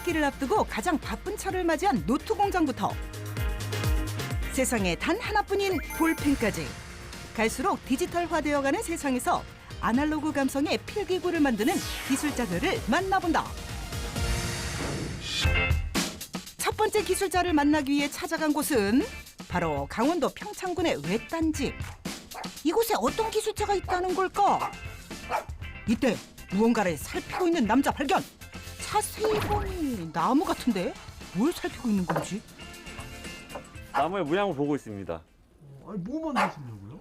새해를 앞두고 가장 바쁜 철을 맞이한 노트 공장부터 세상에 단 하나뿐인 볼펜까지 갈수록 디지털화되어가는 세상에서 아날로그 감성의 필기구를 만드는 기술자들을 만나본다. 첫 번째 기술자를 만나기 위해 찾아간 곳은 바로 강원도 평창군의 외딴집. 이곳에 어떤 기술자가 있다는 걸까? 이때 무언가를 살피고 있는 남자 발견. 자세히 보니 나무 같은데 뭘 살피고 있는 건지? 나무의 문양을 보고 있습니다. 아니 뭐 만드시려고요?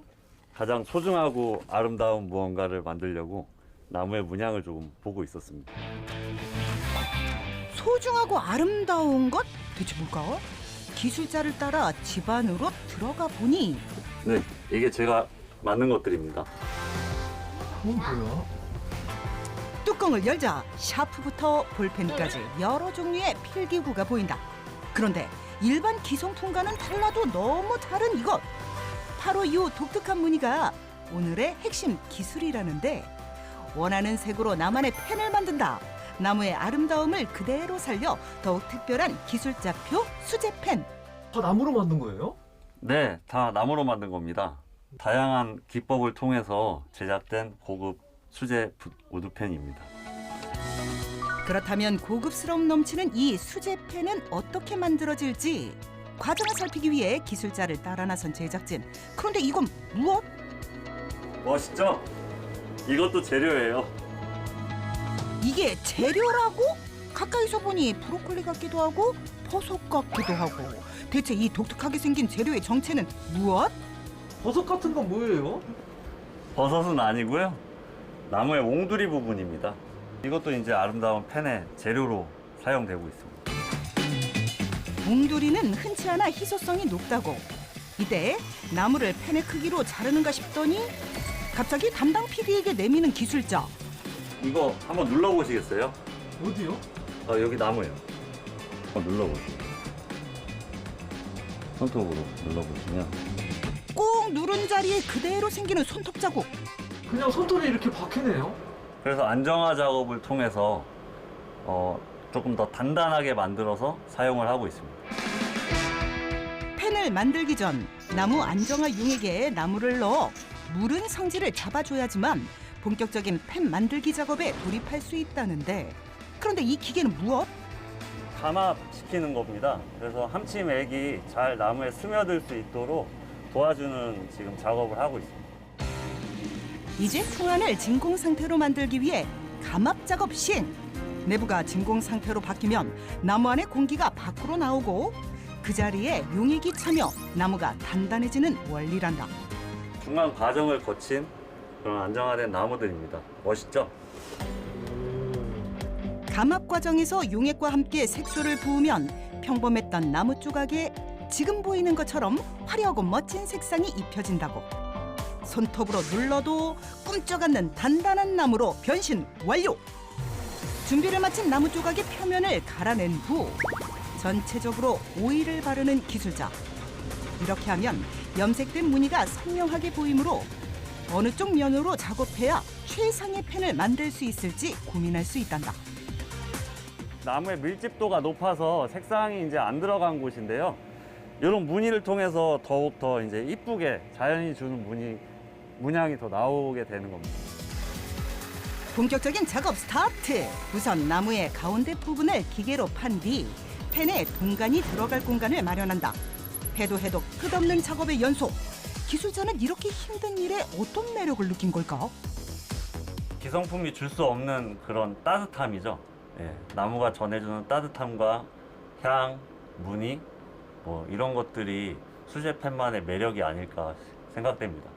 가장 소중하고 아름다운 무언가를 만들려고 나무의 문양을 조금 보고 있었습니다. 소중하고 아름다운 것? 대체 뭘까? 기술자를 따라 집 안으로 들어가 보니 네, 이게 제가 만든 것들입니다. 그건 뭐야? 뚜껑을 열자 샤프부터 볼펜까지 여러 종류의 필기구가 보인다. 그런데 일반 기성품과는 달라도 너무 다른 이것. 바로 이 독특한 무늬가 오늘의 핵심 기술이라는데 원하는 색으로 나만의 펜을 만든다. 나무의 아름다움을 그대로 살려 더욱 특별한 기술자표 수제펜. 다 나무로 만든 거예요? 네, 다 나무로 만든 겁니다. 다양한 기법을 통해서 제작된 고급 수제 우드펜입니다. 그렇다면 고급스러움 넘치는 이 수제펜은 어떻게 만들어질지 과정을 살피기 위해 기술자를 따라 나선 제작진. 그런데 이건 무엇? 멋있죠? 이것도 재료예요. 이게 재료라고? 가까이서 보니 브로콜리 같기도 하고 버섯 같기도 하고. 대체 이 독특하게 생긴 재료의 정체는 무엇? 버섯 같은 건 뭐예요? 버섯은 아니고요. 나무의 옹두리 부분입니다. 이것도 이제 아름다운 펜의 재료로 사용되고 있습니다. 몽두리는 흔치 않아 희소성이 높다고. 이때 나무를 펜의 크기로 자르는가 싶더니 갑자기 담당 PD에게 내미는 기술자. 이거 한번 눌러보시겠어요? 어디요? 여기 나무예요. 한번 눌러보세요. 손톱으로 눌러보시면 꼭 누른 자리에 그대로 생기는 손톱 자국. 그냥 손톱이 이렇게 박히네요. 그래서 안정화 작업을 통해서 조금 더 단단하게 만들어서 사용을 하고 있습니다. 펜을 만들기 전 나무 안정화 용액에 나무를 넣어 무른 성질을 잡아줘야지만 본격적인 펜 만들기 작업에 돌입할 수 있다는데 그런데 이 기계는 무엇? 감압시키는 겁니다. 그래서 함침액이 잘 나무에 스며들 수 있도록 도와주는 지금 작업을 하고 있습니다. 이제 풍안을 진공 상태로 만들기 위해 감압 작업 시행. 내부가 진공 상태로 바뀌면 나무 안의 공기가 밖으로 나오고 그 자리에 용액이 차며 나무가 단단해지는 원리란다. 중간 과정을 거친 그런 안정화된 나무들입니다. 멋있죠? 감압 과정에서 용액과 함께 색소를 부으면 평범했던 나무 조각에 지금 보이는 것처럼 화려하고 멋진 색상이 입혀진다고. 손톱으로 눌러도 꿈쩍 않는 단단한 나무로 변신 완료! 준비를 마친 나무 조각의 표면을 갈아낸 후 전체적으로 오일을 바르는 기술자. 이렇게 하면 염색된 무늬가 선명하게 보이므로 어느 쪽 면으로 작업해야 최상의 펜을 만들 수 있을지 고민할 수 있단다. 나무의 밀집도가 높아서 색상이 이제 안 들어간 곳인데요. 이런 무늬를 통해서 더욱 더 이제 이쁘게 자연이 주는 문양이 더 나오게 되는 겁니다. 본격적인 작업 스타트! 우선 나무의 가운데 부분을 기계로 판 뒤 펜에 동간이 들어갈 공간을 마련한다. 해도 끝없는 작업의 연속. 기술자는 이렇게 힘든 일에 어떤 매력을 느낀 걸까? 기성품이 줄 수 없는 그런 따뜻함이죠. 예, 나무가 전해주는 따뜻함과 향, 무늬 이런 것들이 수제펜만의 매력이 아닐까 생각됩니다.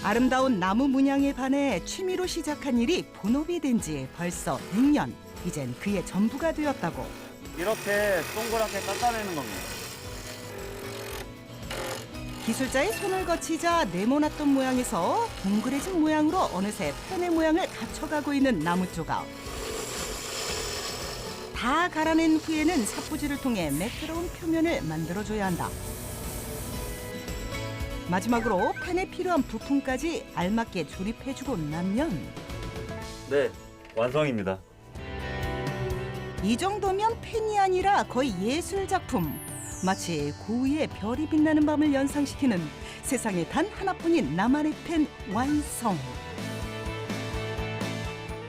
아름다운 나무 문양에 반해 취미로 시작한 일이 본업이 된 지 벌써 6년. 이젠 그의 전부가 되었다고. 이렇게 동그랗게 깎아내는 겁니다. 기술자의 손을 거치자 네모났던 모양에서 동그래진 모양으로 어느새 펜의 모양을 갖춰가고 있는 나무 조각. 다 갈아낸 후에는 삿부지를 통해 매끄러운 표면을 만들어줘야 한다. 마지막으로 펜에 필요한 부품까지 알맞게 조립해주고 나면 네, 완성입니다. 이 정도면 펜이 아니라 거의 예술 작품. 마치 고위의 별이 빛나는 밤을 연상시키는 세상에 단 하나뿐인 나만의 펜 완성.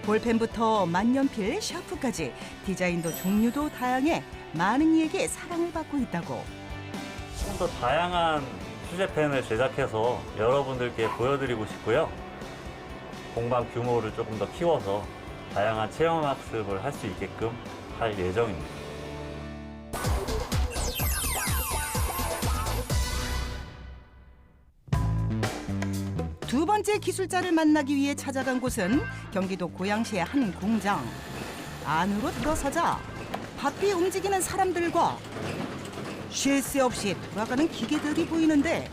볼펜부터 만년필, 샤프까지 디자인도 종류도 다양해 많은 이에게 사랑을 받고 있다고. 좀 더 다양한 수제펜을 제작해서 여러분들께 보여드리고 싶고요. 공방 규모를 조금 더 키워서 다양한 체험 학습을 할 수 있게끔 할 예정입니다. 두 번째 기술자를 만나기 위해 찾아간 곳은 경기도 고양시의 한 공장. 안으로 들어서자 바삐 움직이는 사람들과 쉴 새 없이 돌아가는 기계들이 보이는데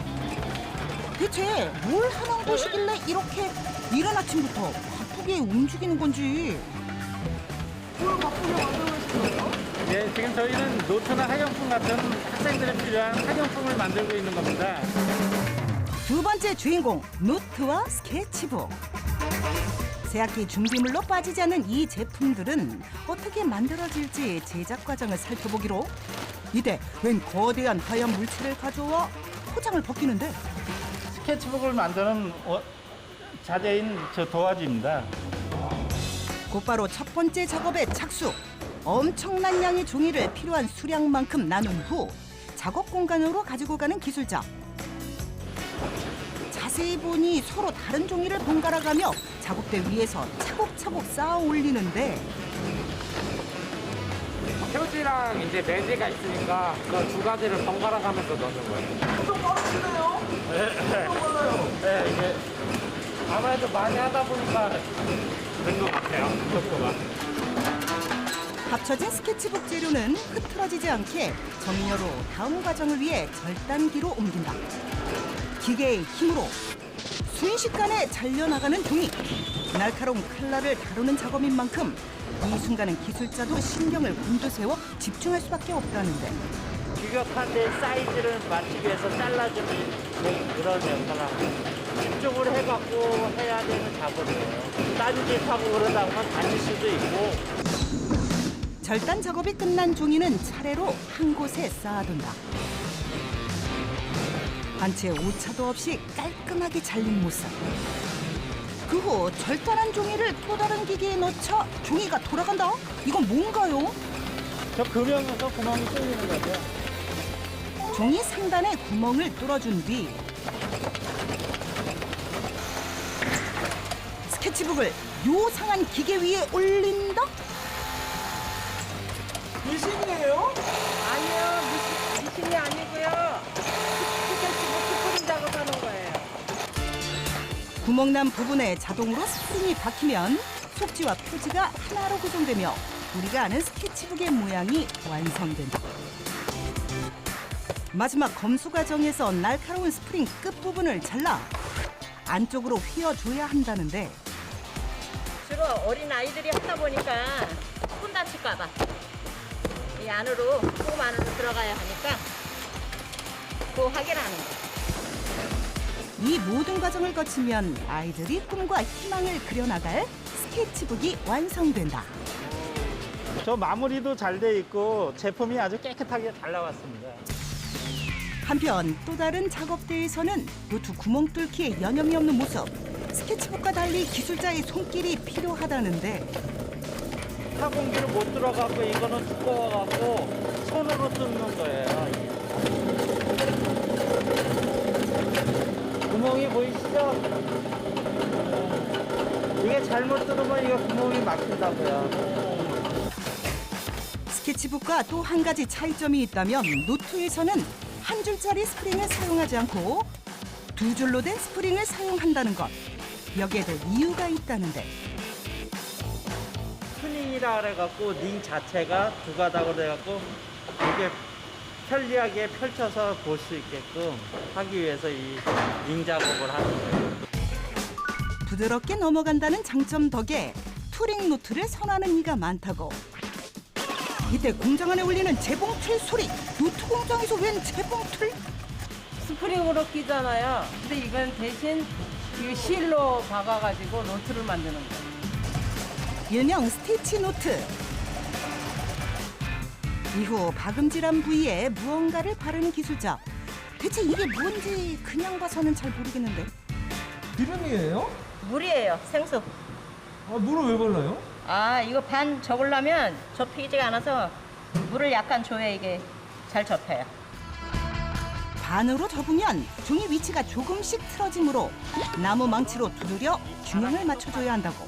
대체 뭘 하는 곳이길래 이렇게 이른 아침부터 바쁘게 움직이는 건지. 뭘 바쁘게 만들고 있어요? 네, 지금 저희는 노트나 학용품 같은 학생들에 필요한 학용품을 만들고 있는 겁니다. 두 번째 주인공 노트와 스케치북. 새학기 준비물로 빠지지 않는 이 제품들은 어떻게 만들어질지 제작 과정을 살펴보기로 이때 웬 거대한 하얀 물체를 가져와 포장을 벗기는데 스케치북을 만드는 자재인 저 도화지입니다. 곧바로 첫 번째 작업에 착수. 엄청난 양의 종이를 필요한 수량만큼 나눈 후 작업 공간으로 가지고 가는 기술자. 자세히 보니 서로 다른 종이를 번갈아가며 작업대 위에서 차곡차곡 쌓아 올리는데 표지랑 이제 매지가 있으니까 그 두 가지를 번갈아 가면서 넣는 거예요. 좀 빠르시네요? 네, 이게 아무래도 많이 하다 보니까 된 것 같아요. 속도가. 합쳐진 스케치북 재료는 흐트러지지 않게 정렬로 다음 과정을 위해 절단기로 옮긴다. 기계의 힘으로 순식간에 잘려나가는 종이. 날카로운 칼날을 다루는 작업인 만큼 이 순간은 기술자도 신경을 곤두세워 집중할 수밖에 없다는데 규격한데 사이즈를 맞추기 위해서 잘라주는 그런 역할을 하고 집중을 해갖고 해야 되는 작업이에요. 딴짓하고 그러다 보면 다칠 수도 있고. 절단 작업이 끝난 종이는 차례로 한 곳에 쌓아둔다. 한 채의 오차도 없이 깔끔하게 잘린 모습. 그 후 절단한 종이를 또 다른 기계에 넣자 종이가 돌아간다? 이건 뭔가요? 저 금형에서 구멍이 뚫리는 거죠. 종이 상단에 구멍을 뚫어준 뒤 스케치북을 요상한 기계 위에 올린다? 미신이에요? 아니요, 미신이 아니고요. 스케치북 스프링 작업하는 거예요. 구멍난 부분에 자동으로 스프링이 박히면 속지와 표지가 하나로 고정되며 우리가 아는 스케치북의 모양이 완성된다. 마지막 검수 과정에서 날카로운 스프링 끝부분을 잘라 안쪽으로 휘어줘야 한다는데 주로 어린 아이들이 하다 보니까 손 다칠까 봐. 이 안으로, 조금 안으로 들어가야 하니까 그거 확인하는 거. 이 모든 과정을 거치면 아이들이 꿈과 희망을 그려나갈 스케치북이 완성된다. 저 마무리도 잘 돼 있고 제품이 아주 깨끗하게 잘 나왔습니다. 한편 또 다른 작업대에서는 노트 구멍 뚫기에 여념이 없는 모습. 스케치북과 달리 기술자의 손길이 필요하다는데 타공기를 못 들어가고 이거는 두꺼워갖고 손으로 뜯는 거예요. 구멍이 보이시죠? 이게 잘못 뜯으면 이거 구멍이 막힌다고요. 스케치북과 또 한 가지 차이점이 있다면 노트에서는 한 줄짜리 스프링을 사용하지 않고 두 줄로 된 스프링을 사용한다는 것. 여기에도 이유가 있다는데 스닝이라 그래갖고 닝 자체가 두 가닥으로 해갖고 이게 편리하게 펼쳐서 볼 수 있게끔 하기 위해서 이 닝 작업을 하는 거예요. 부드럽게 넘어간다는 장점 덕에 투링 노트를 선호하는 이가 많다고. 이때 공장 안에 울리는 재봉틀 소리. 노트 공장에서 웬 재봉틀? 스프링으로 끼잖아요. 근데 이건 대신 이 실로 박아가지고 노트를 만드는 거예요. 일명 스티치 노트. 이후 박음질한 부위에 무언가를 바르는 기술자. 대체 이게 뭔지 그냥 봐서는 잘 모르겠는데. 기름이에요? 물이에요, 생수. 아, 물을 왜 발라요? 아, 이거 반 접으려면 접히지가 않아서 물을 약간 줘야 이게 잘 접혀요. 반으로 접으면 종이 위치가 조금씩 틀어지므로 나무 망치로 두드려 균형을 맞춰줘야 한다고.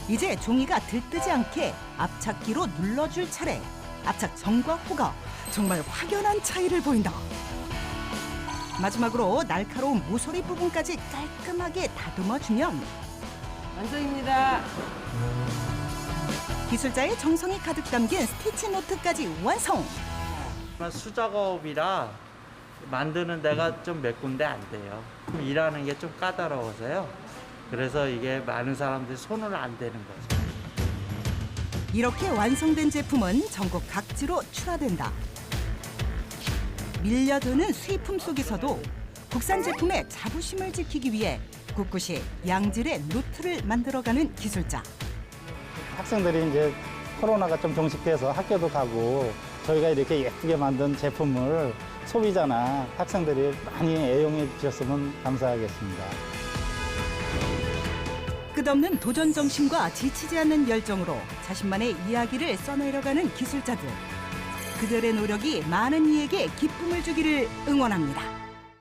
이제 종이가 들뜨지 않게 압착기로 눌러줄 차례. 압착 전과 후가 정말 확연한 차이를 보인다. 마지막으로 날카로운 모서리 부분까지 깔끔하게 다듬어주면 완성입니다. 기술자의 정성이 가득 담긴 스티치 노트까지 완성. 수작업이라 만드는 데가 좀 몇 군데 안 돼요. 일하는 게 좀 까다로워서요. 그래서 이게 많은 사람들이 손을 안 대는 거죠. 이렇게 완성된 제품은 전국 각지로 출하된다. 밀려드는 수입품 속에서도 국산 제품의 자부심을 지키기 위해 꿋꿋이 양질의 노트를 만들어가는 기술자. 학생들이 이제 코로나가 좀 종식돼서 학교도 가고 저희가 이렇게 예쁘게 만든 제품을 소비자나 학생들이 많이 애용해 주셨으면 감사하겠습니다. 끝없는 도전 정신과 지치지 않는 열정으로 자신만의 이야기를 써내려가는 기술자들. 그들의 노력이 많은 이에게 기쁨을 주기를 응원합니다.